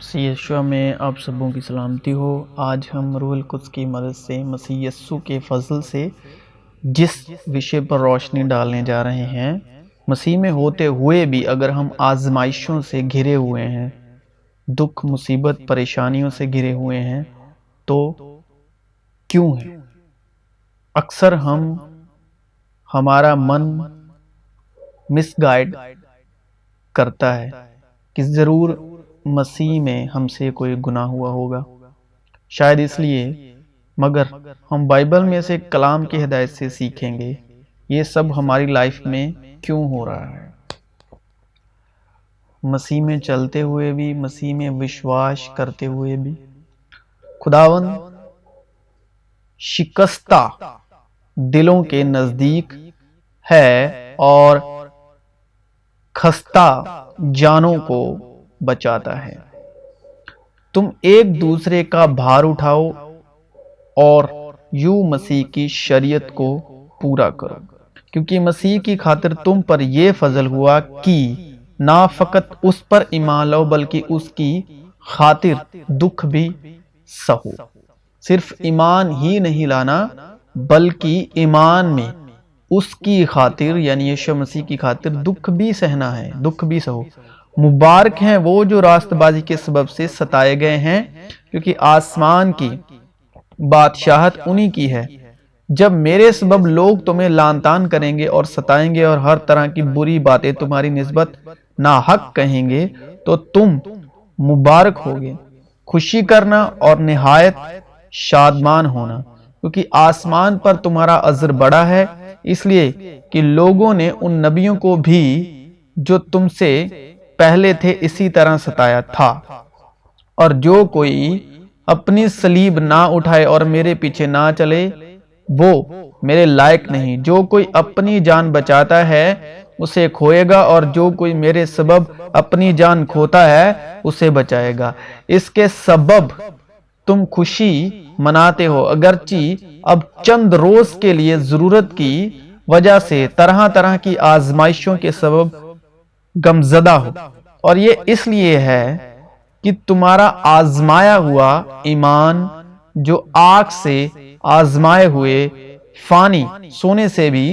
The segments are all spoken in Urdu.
مسیح یسوع میں آپ سبوں کی سلامتی ہو۔ آج ہم روح القدس کی مدد سے مسیح یسوع کے فضل سے جس وشے پر روشنی ڈالنے جا رہے ہیں، مسیح میں ہوتے ہوئے بھی اگر ہم آزمائشوں سے گھرے ہوئے ہیں، دکھ مصیبت پریشانیوں سے گھرے ہوئے ہیں تو کیوں ہے؟ اکثر ہمارا من مس گائیڈ کرتا ہے کہ ضرور مسیح میں ہم سے کوئی گناہ ہوا ہوگا، شاید اس لیے، مگر ہم بائبل میں سے کلام کی ہدایت سے سیکھیں گے یہ سب ہماری لائف میں کیوں ہو رہا ہے۔ مسیح میں چلتے ہوئے بھی، مسیح میں وشواس کرتے ہوئے بھی خداوند شکستہ دلوں کے نزدیک ہے اور خستہ جانوں کو بچاتا ہے۔ تم ایک دوسرے کا بھار اٹھاؤ اور یوں مسیح کی شریعت کو پورا کرو، کیونکہ مسیح کی خاطر تم پر یہ فضل ہوا کہ نہ فقط اس پر ایمان لاؤ بلکہ اس کی خاطر دکھ بھی سہو۔ صرف ایمان ہی نہیں لانا بلکہ ایمان میں اس کی خاطر یعنی یسوع مسیح کی خاطر دکھ بھی سہنا ہے، دکھ بھی سہو۔ مبارک ہیں وہ جو راست بازی کے سبب سے ستائے گئے ہیں، کیونکہ آسمان کی بادشاہت انہی کی ہے۔ جب میرے سبب لوگ تمہیں لعن طعن کریں گے اور ستائیں گے اور ہر طرح کی بری باتیں تمہاری نسبت ناحق کہیں گے تو تم مبارک ہوگے، خوشی کرنا اور نہایت شادمان ہونا، کیونکہ آسمان پر تمہارا اجر بڑا ہے، اس لیے کہ لوگوں نے ان نبیوں کو بھی جو تم سے پہلے تھے اسی طرح ستایا تھا۔ اور جو کوئی اپنی صلیب نہ اٹھائے اور میرے پیچھے نہ چلے وہ میرے لائق نہیں۔ جو کوئی اپنی جان بچاتا ہے اسے کھوئے گا، اور جو کوئی میرے سبب اپنی جان کھوتا ہے اسے بچائے گا۔ اس کے سبب تم خوشی مناتے ہو، اگرچہ اب چند روز کے لیے ضرورت کی وجہ سے طرح طرح کی آزمائشوں کے سبب غمزدہ ہو، اور یہ اس لیے ہے کہ تمہارا آزمایا ہوا ایمان جو آگ سے آزمائے ہوئے فانی سونے سے بھی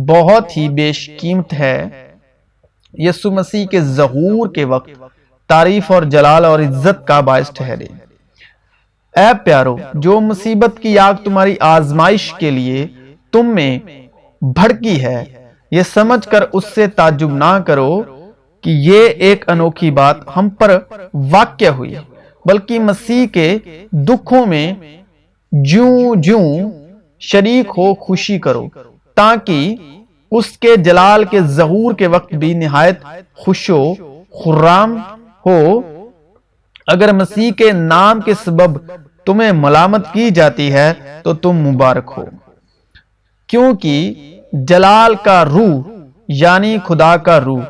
بہت ہی بیش قیمت ہے، یسوع مسیح کے ظہور کے وقت تعریف اور جلال اور عزت کا باعث ٹھہرے۔ اے پیارو، جو مصیبت کی آگ تمہاری آزمائش کے لیے تم میں بھڑکی ہے، یہ سمجھ کر اس سے تعجب نہ کرو کہ یہ ایک انوکھی بات ہم پر واقع ہوئی، بلکہ مسیح کے دکھوں میں جوں جوں شریک ہو خوشی کرو، تاکہ اس کے جلال کے ظہور کے وقت بھی نہایت خوش و خرم ہو۔ اگر مسیح کے نام کے سبب تمہیں ملامت کی جاتی ہے تو تم مبارک ہو، کیونکہ جلال کا روح یعنی خدا کا روح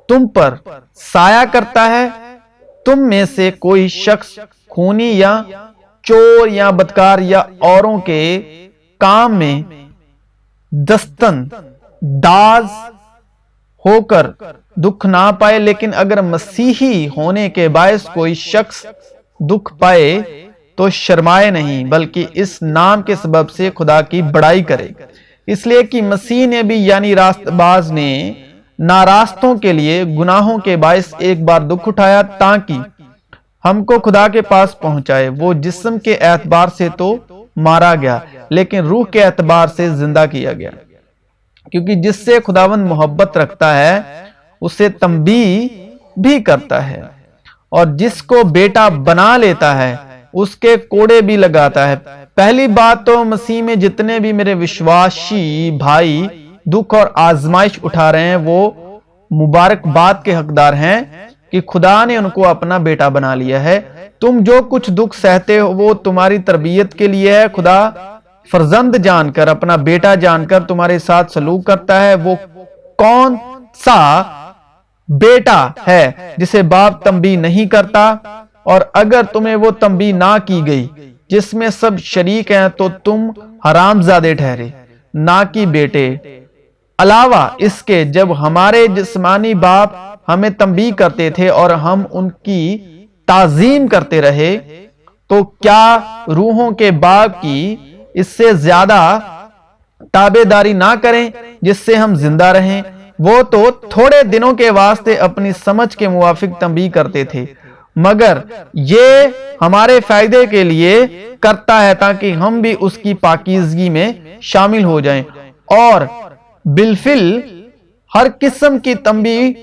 تم پر سایہ کرتا ہے۔ تم میں سے کوئی شخص خونی یا چور یا بدکار یا اوروں کے کام میں دستن داز ہو کر دکھ نہ پائے، لیکن اگر مسیحی ہونے کے باعث کوئی شخص دکھ پائے تو شرمائے نہیں، بلکہ اس نام کے سبب سے خدا کی بڑائی کرے، اس لیے کہ مسیح نے بھی یعنی راست باز نے ناراستوں کے لیے گناہوں کے باعث ایک بار دکھ اٹھایا تاکہ ہم کو خدا کے پاس پہنچائے۔ وہ جسم کے اعتبار سے تو مارا گیا لیکن روح کے اعتبار سے زندہ کیا گیا، کیونکہ جس سے خداوند محبت رکھتا ہے اسے تنبیہ بھی کرتا ہے، اور جس کو بیٹا بنا لیتا ہے اس کے کوڑے بھی لگاتا ہے۔ پہلی بات تو مسیح میں جتنے بھی میرے وشواسی بھائی دکھ اور آزمائش اٹھا رہے ہیں وہ مبارکباد کے حقدار ہیں کہ خدا نے ان کو اپنا بیٹا بنا لیا ہے۔ تم جو کچھ دکھ سہتے ہو وہ تمہاری تربیت کے لیے ہے۔ خدا فرزند جان کر، اپنا بیٹا جان کر تمہارے ساتھ سلوک کرتا ہے۔ وہ کون سا بیٹا ہے جسے باپ تنبیہ نہیں کرتا؟ اور اگر تمہیں وہ تنبیہ نہ کی گئی جس میں سب شریک ہیں تو تم حرام زادے ٹھہرے، نہ کہ بیٹے۔ علاوہ اس کے جب ہمارے جسمانی باپ ہمیں تنبیہ کرتے تھے اور ہم ان کی تعظیم کرتے رہے تو کیا روحوں کے باپ کی اس سے زیادہ تابعداری نہ کریں جس سے ہم زندہ رہیں؟ وہ تو تھوڑے دنوں کے واسطے اپنی سمجھ کے موافق تنبیہ کرتے تھے، مگر یہ ہمارے فائدے کے لیے کرتا ہے تاکہ ہم بھی اس کی پاکیزگی میں شامل ہو جائیں، اور بالفعل ہر قسم کی تنبیہ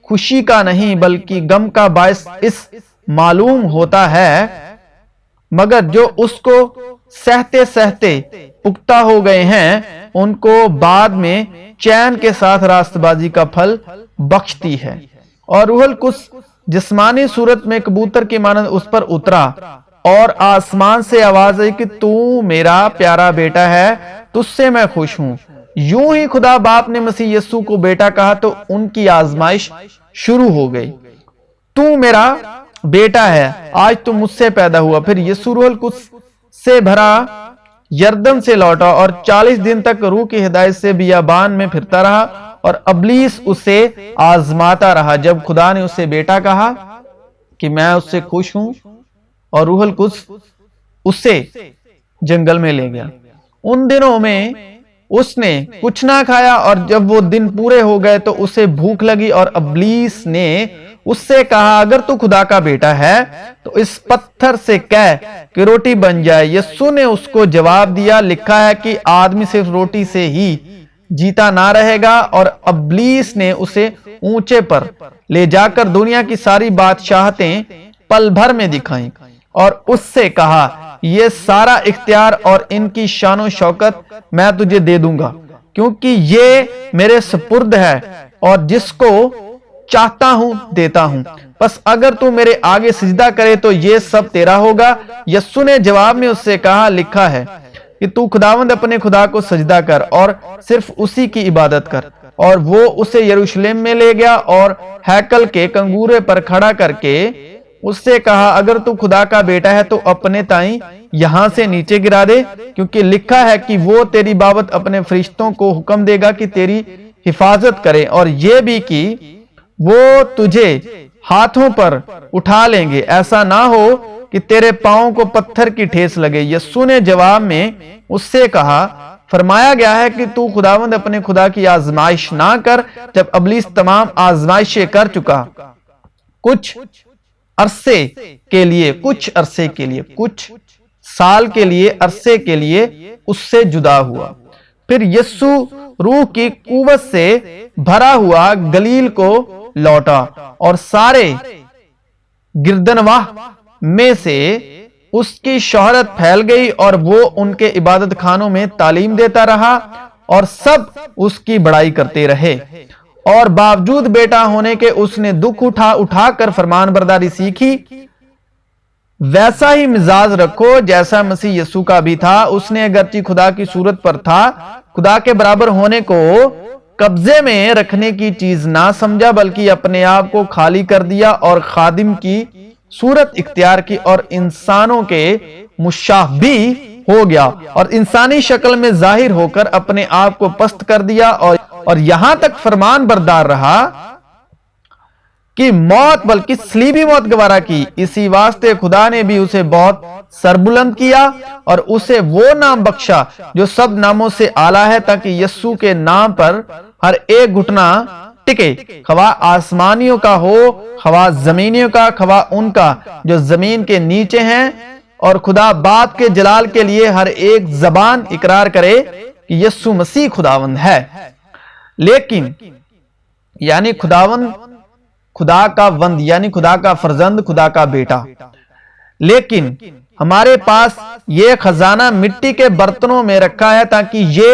خوشی کا نہیں بلکہ غم کا باعث اس معلوم ہوتا ہے، مگر جو اس کو سہتے سہتے پختہ ہو گئے ہیں ان کو بعد میں چین کے ساتھ راست بازی کا پھل بخشتی ہے۔ اور روح القدس جسمانی صورت میں کبوتر کی مانند اس پر اترا، اور آسمان سے آواز آئی کہ تو میرا پیارا بیٹا ہے، تجھ سے میں خوش ہوں۔ یوں ہی خدا باپ نے مسیح یسوع کو بیٹا کہا تو ان کی آزمائش شروع ہو گئی۔ تو میرا بیٹا ہے، آج تو مجھ سے پیدا ہوا۔ پھر یسوع روح القدس سے بھرا یردن سے لوٹا اور 40 دن تک روح کی ہدایت سے بیابان میں پھرتا رہا، اور ابلیس اسے آزماتا رہا۔ جب خدا نے اسے بیٹا کہا کہ میں اس سے خوش ہوں، اور روح القدس اسے جنگل میں لے گیا۔ ان دنوں میں اس نے کچھ نہ کھایا، اور جب وہ دن پورے ہو گئے تو اسے بھوک لگی، اور ابلیس نے اس سے کہا اگر تو خدا کا بیٹا ہے تو اس پتھر سے کہہ کہ روٹی بن جائے۔ یسوع نے اس کو جواب دیا، لکھا ہے کہ آدمی صرف روٹی سے ہی جیتا نہ رہے گا۔ اور ابلیس نے اسے اونچے پر لے جا کر دنیا کی ساری بادشاہتیں پل بھر میں دکھائیں، اور اس سے کہا یہ سارا اختیار اور ان کی شان و شوکت میں تجھے دے دوں گا، کیونکہ یہ میرے سپرد ہے، اور جس کو چاہتا ہوں دیتا ہوں۔ پس اگر تو میرے آگے سجدہ کرے تو یہ سب تیرا ہوگا۔ یسوع نے جواب میں اس سے کہا، لکھا ہے کہ تو خداوند اپنے خدا کو سجدہ کر اور صرف اسی کی عبادت کر۔ اور وہ اسے یروشلم میں لے گیا اور ہیکل کے کنگورے پر کھڑا کر کے اس سے کہا اگر تو خدا کا بیٹا ہے تو اپنے تائیں یہاں سے نیچے گرا دے، کیونکہ لکھا ہے کہ وہ تیری بابت اپنے فرشتوں کو حکم دے گا کہ تیری حفاظت کرے، اور یہ بھی کہ وہ تجھے ہاتھوں پر اٹھا لیں گے، ایسا نہ ہو کہ تیرے پاؤں کو پتھر کی ٹھیس لگے۔ یسوع نے جواب میں اس سے کہا، فرمایا گیا ہے کہ تو خداوند اپنے خدا کی آزمائش نہ کر۔ جب ابلیس تمام آزمائشیں کر چکا، کچھ عرصے کے لیے کچھ سال کے لیے عرصے کے لیے اس سے جدا ہوا، پھر یسوع روح کی قوت سے بھرا ہوا گلیل کو لوٹا، اور سارے گردنواہ میں سے اس کی شہرت پھیل گئی، اور وہ ان کے عبادت خانوں میں تعلیم دیتا رہا، اور سب اس کی بڑائی کرتے رہے۔ اور باوجود بیٹا ہونے کے اس نے دکھ اٹھا کر فرمان برداری سیکھی۔ ویسا ہی مزاج رکھو جیسا مسیح یسوع کا بھی تھا۔ اس نے اگرچہ خدا کی صورت پر تھا، خدا کے برابر ہونے کو قبضے میں رکھنے کی چیز نہ سمجھا، بلکہ اپنے آپ کو خالی کر دیا اور خادم کی صورت اختیار کی، اور انسانوں کے مشابہ ہو گیا، اور انسانی شکل میں ظاہر ہو کر اپنے آپ کو پست کر دیا، اور یہاں تک فرمان بردار رہا کہ موت بلکہ صلیبی موت گوارا کی۔ اسی واسطے خدا نے بھی اسے بہت سربلند کیا اور اسے وہ نام بخشا جو سب ناموں سے اعلیٰ ہے، تاکہ یسوع کے نام پر ہر ایک گھٹنا ٹکے، خواہ آسمانیوں کا ہو، خواہ زمینیوں کا، خواہ ان کا جو زمین کے نیچے ہیں، اور خدا باپ کے جلال کے لیے ہر ایک زبان اقرار کرے کہ یسوع مسیح خداوند ہے۔ لیکن یعنی خداوند، خدا کا وند یعنی خدا کا فرزند، خدا کا بیٹا۔ لیکن ہمارے پاس یہ خزانہ مٹی کے برتنوں میں رکھا ہے، تاکہ یہ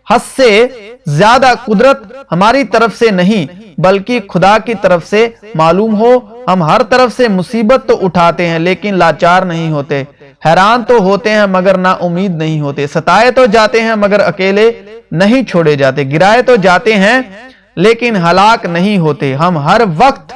حد سے زیادہ قدرت ہماری طرف سے نہیں بلکہ خدا کی طرف سے معلوم ہو۔ ہم ہر طرف سے مصیبت تو اٹھاتے ہیں لیکن لاچار نہیں ہوتے، حیران تو ہوتے ہیں مگر نا امید نہیں ہوتے، ستائے تو جاتے ہیں مگر اکیلے نہیں چھوڑے جاتے، گرائے تو جاتے ہیں لیکن ہلاک نہیں ہوتے۔ ہم ہر وقت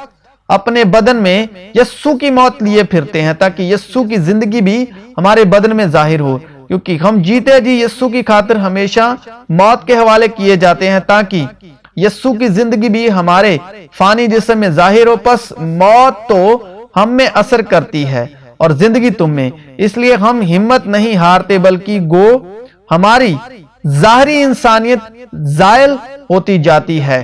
اپنے بدن میں یسوع کی موت لیے پھرتے ہیں، تاکہ یسوع کی زندگی بھی ہمارے بدن میں ظاہر ہو، کیونکہ ہم جیتے جی یسوع کی خاطر ہمیشہ موت کے حوالے کیے جاتے ہیں، تاکہ یسوع کی زندگی بھی ہمارے فانی جسم میں ظاہر ہو۔ پس موت تو ہم میں اثر کرتی ہے اور زندگی تم میں، اس لیے ہم ہمت نہیں ہارتے، بلکہ گو ہماری ظاہری انسانیت زائل ہوتی جاتی ہے،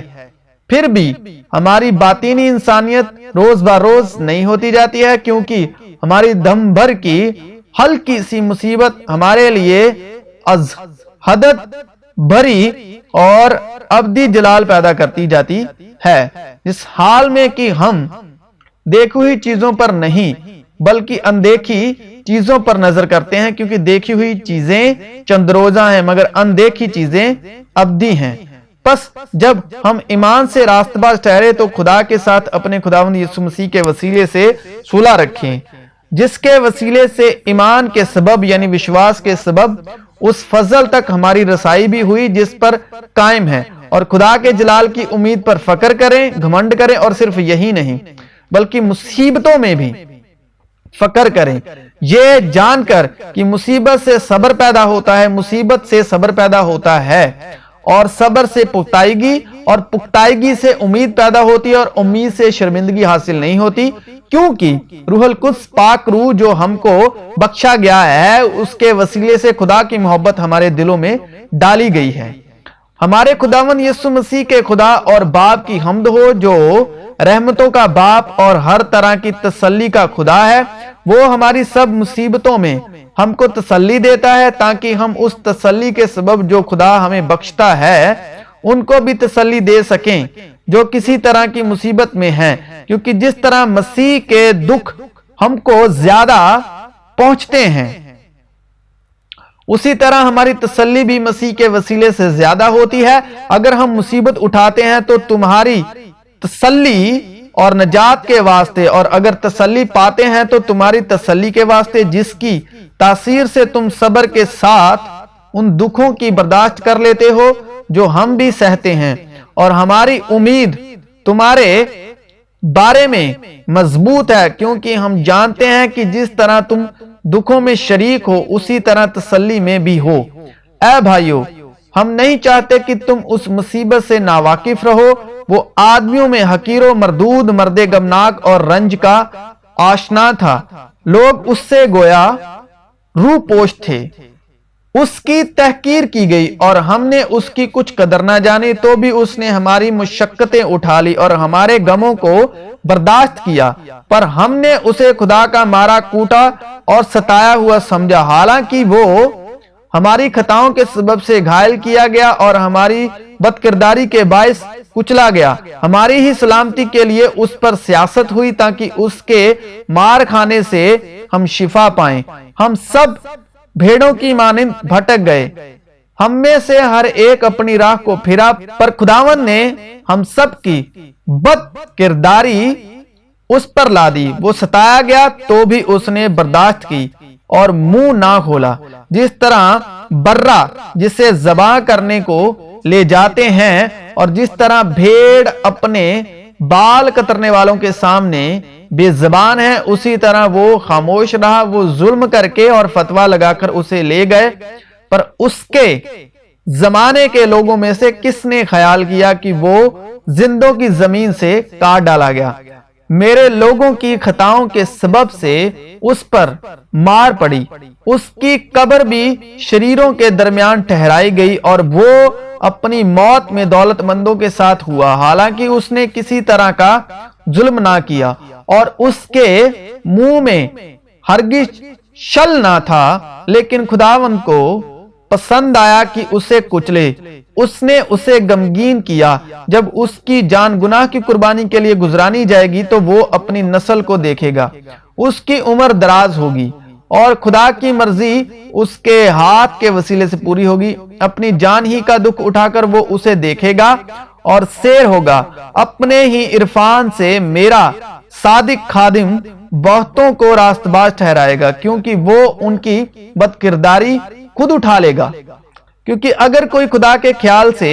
پھر بھی ہماری باطینی انسانیت روز بروز نہیں ہوتی جاتی ہے، کیونکہ ہماری دم بھر کی ہلکی سی مصیبت ہمارے لیے از حدت بھری اور ابدی جلال پیدا کرتی جاتی ہے، اس حال میں کہ ہم دیکھی ہوئی چیزوں پر نہیں بلکہ اندیکھی چیزوں پر نظر کرتے ہیں، کیونکہ دیکھی ہوئی چیزیں چند روزہ ہیں مگر اندیکھی چیزیں ابدی ہیں۔ پس جب ہم ایمان سے راست باز ٹھہرے تو خدا کے ساتھ اپنے خداوند یسوع مسیح کے وسیلے سے صلح رکھیں، جس کے وسیلے سے ایمان کے سبب یعنی وشواس کے سبب اس فضل تک ہماری رسائی بھی ہوئی جس پر قائم ہے، اور خدا کے جلال کی امید پر فخر کریں، گھمنڈ کریں، اور صرف یہی نہیں بلکہ مصیبتوں میں بھی فخر کریں، یہ جان کر کہ مصیبت سے صبر پیدا ہوتا ہے، مصیبت سے صبر پیدا ہوتا ہے، اور صبر سے پختگی، اور پختگی سے امید پیدا ہوتی ہے، اور امید سے شرمندگی حاصل نہیں ہوتی، کیونکہ روح القدس پاک روح جو ہم کو بخشا گیا ہے اس کے وسیلے سے خدا کی محبت ہمارے دلوں میں ڈالی گئی ہے۔ ہمارے خداوند یسوع مسیح کے خدا اور باپ کی حمد ہو، جو رحمتوں کا باپ اور ہر طرح کی تسلی کا خدا ہے، وہ ہماری سب مصیبتوں میں ہم کو تسلی دیتا ہے تاکہ ہم اس تسلی کے سبب جو خدا ہمیں بخشتا ہے ان کو بھی تسلی دے سکیں جو کسی طرح کی مصیبت میں ہیں، کیونکہ جس طرح مسیح کے دکھ ہم کو زیادہ پہنچتے ہیں اسی طرح ہماری تسلی بھی مسیح کے وسیلے سے زیادہ ہوتی ہے۔ اگر ہم مصیبت اٹھاتے ہیں تو تمہاری تسلی اور نجات کے واسطے، اور اگر تسلی پاتے ہیں تو تمہاری تسلی کے واسطے، جس کی تاثیر سے تم صبر کے ساتھ ان دکھوں کی برداشت کر لیتے ہو جو ہم بھی سہتے ہیں، اور ہماری امید تمہارے بارے میں مضبوط ہے، کیونکہ ہم جانتے ہیں کہ جس طرح تم دکھوں میں شریک ہو اسی طرح تسلی میں بھی ہو۔ اے بھائیو، ہم نہیں چاہتے کہ تم اس مصیبت سے ناواقف رہو، وہ آدمیوں میں حقیر و مردود، مرد غمناک اور رنج کا آشنا تھا، لوگ اس سے گویا روح پوش تھے، اس کی تحقیر کی گئی، اور ہم نے اس کی کچھ قدر نہ جانی، تو بھی اس نے ہماری مشقتیں اٹھا لی اور ہمارے غموں کو برداشت کیا، پر ہم نے اسے خدا کا مارا کوٹا اور ستایا ہوا سمجھا، حالانکہ وہ ہماری خطاؤں کے سبب سے گھائل کیا گیا اور ہماری بدکرداری کے باعث کچلا گیا، ہماری ہی سلامتی کے لیے اس پر سیاست ہوئی تاکہ اس کے مار کھانے سے ہم شفا پائیں۔ ہم سب بھیڑوں کی مانند بھٹک گئے، ہم میں سے ہر ایک اپنی راہ کو پھرا، پر خداوند نے ہم سب کی بد کرداری اس پر لا دی، وہ ستایا گیا تو بھی اس نے برداشت کی اور منہ نہ کھولا، جس طرح برہ جسے ذبح کرنے کو لے جاتے ہیں، اور جس طرح بھیڑ اپنے بال کترنے والوں کے سامنے بے زبان ہے، اسی طرح وہ خاموش رہا، وہ ظلم کر کے اور فتویٰ لگا کر اسے لے گئے، پر اس کے زمانے کے لوگوں میں سے کس نے خیال کیا کہ وہ زندوں کی زمین سے کاٹ ڈالا گیا؟ میرے لوگوں کی خطاؤں کے سبب سے اس پر مار پڑی، اس کی قبر بھی شریروں کے درمیان ٹھہرائی گئی، اور وہ اپنی موت میں دولت مندوں کے ساتھ ہوا، حالانکہ اس نے کسی طرح کا ظلم نہ کیا اور اس کے منہ میں ہرگز شل نہ تھا، لیکن خداوند کو پسند آیا کہ اسے کچلے، اس نے اسے غمگین کیا، جب اس کی جان گناہ کی قربانی کے لیے گزرانی جائے گی تو وہ اپنی نسل کو دیکھے گا، اس کی عمر دراز ہوگی اور خدا کی مرضی اس کے ہاتھ کے وسیلے سے پوری ہوگی، اپنی جان ہی کا دکھ اٹھا کر وہ اسے دیکھے گا اور سیر ہوگا، اپنے ہی عرفان سے میرا صادق خادم بہتوں کو راست باز ٹھہرائے گا، کیونکہ وہ ان کی بدکرداری خود اٹھا لے گا، کیونکہ اگر کوئی خدا کے خیال سے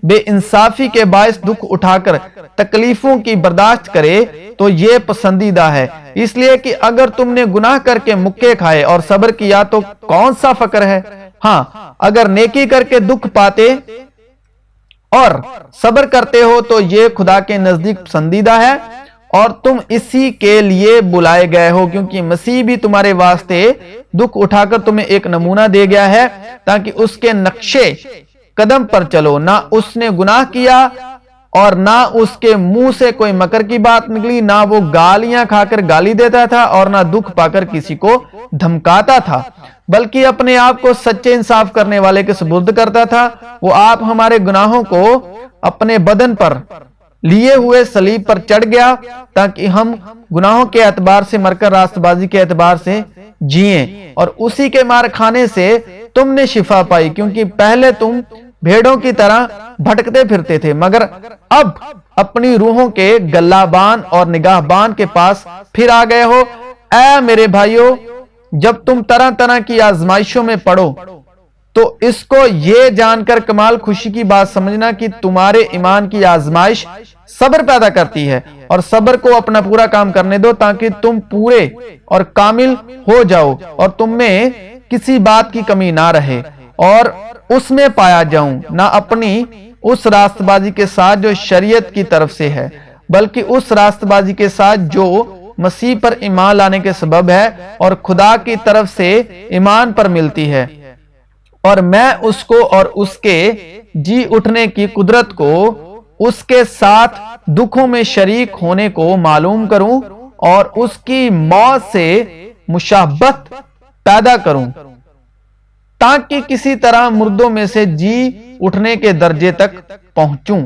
بے انصافی کے باعث دکھ اٹھا کر تکلیفوں کی برداشت کرے تو یہ پسندیدہ ہے، اس لیے کہ اگر تم نے گناہ کر کے مکے کھائے اور صبر کیا تو کون سا فخر ہے؟ ہاں، اگر نیکی کر کے دکھ پاتے اور صبر کرتے ہو تو یہ خدا کے نزدیک پسندیدہ ہے۔ اور تم اسی کے لیے بلائے گئے ہو، کیونکہ مسیح بھی تمہارے واسطے دکھ اٹھا کر تمہیں ایک نمونہ دے گیا ہے تاکہ اس کے نقشے قدم پر چلو۔ نہ اس نے گناہ کیا اور نہ اس کے منہ سے کوئی مکر کی بات نکلی، نہ وہ گالیاں کھا کر گالی دیتا تھا اور نہ دکھ پا کر کسی کو دھمکاتا تھا، بلکہ اپنے آپ کو سچے انصاف کرنے والے کے سپرد کرتا تھا۔ وہ آپ ہمارے گناہوں کو اپنے بدن پر لیے ہوئے صلیب پر چڑھ گیا تاکہ ہم گناہوں کے اعتبار سے مر کر راست بازی کے اعتبار سے جئیں، اور اسی کے مار کھانے سے تم نے شفا پائی، کیونکہ پہلے تم بھیڑوں کی طرح بھٹکتے پھرتے تھے، مگر اب اپنی روحوں کے گلابان اور نگاہبان کے پاس پھر آ گئے ہو۔ اے میرے بھائیو، جب تم طرح طرح کی آزمائشوں میں پڑو تو اس کو یہ جان کر کمال خوشی کی بات سمجھنا کہ تمہارے ایمان کی آزمائش صبر پیدا کرتی ہے، اور صبر کو اپنا پورا کام کرنے دو تاکہ تم پورے اور کامل ہو جاؤ اور تم میں کسی بات کی کمی نہ رہے، اور اس میں پایا جاؤں، نہ اپنی اس راست بازی کے ساتھ جو شریعت کی طرف سے ہے، بلکہ اس راست بازی کے ساتھ جو مسیح پر ایمان لانے کے سبب ہے اور خدا کی طرف سے ایمان پر ملتی ہے، اور میں اس کو اور اس کے جی اٹھنے کی قدرت کو، اس کے ساتھ دکھوں میں شریک ہونے کو معلوم کروں اور اس کی موت سے مشابہت پیدا کروں، تاکہ کسی طرح مردوں میں سے جی اٹھنے کے درجے تک پہنچوں۔